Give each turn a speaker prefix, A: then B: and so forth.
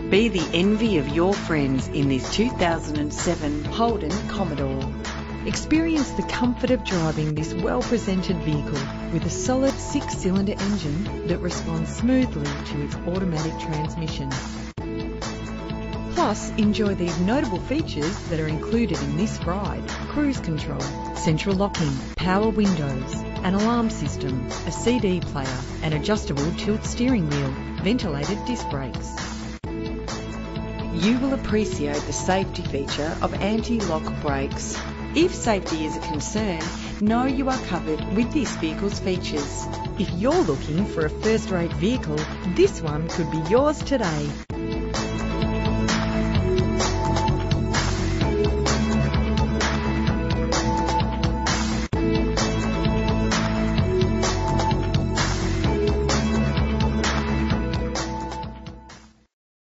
A: Be the envy of your friends in this 2007 Holden Commodore.
B: Experience the comfort of driving this well-presented vehicle with a solid 6-cylinder engine that responds smoothly to its automatic transmission. Plus, enjoy these notable features that are included in this ride: cruise control, central locking, power windows, an alarm system, a CD player, an adjustable tilt steering wheel, ventilated disc brakes.
A: You will appreciate the safety feature of anti-lock brakes. If safety is a concern, know you are covered with this vehicle's features.
B: If you're looking for a first-rate vehicle, this one could be yours today.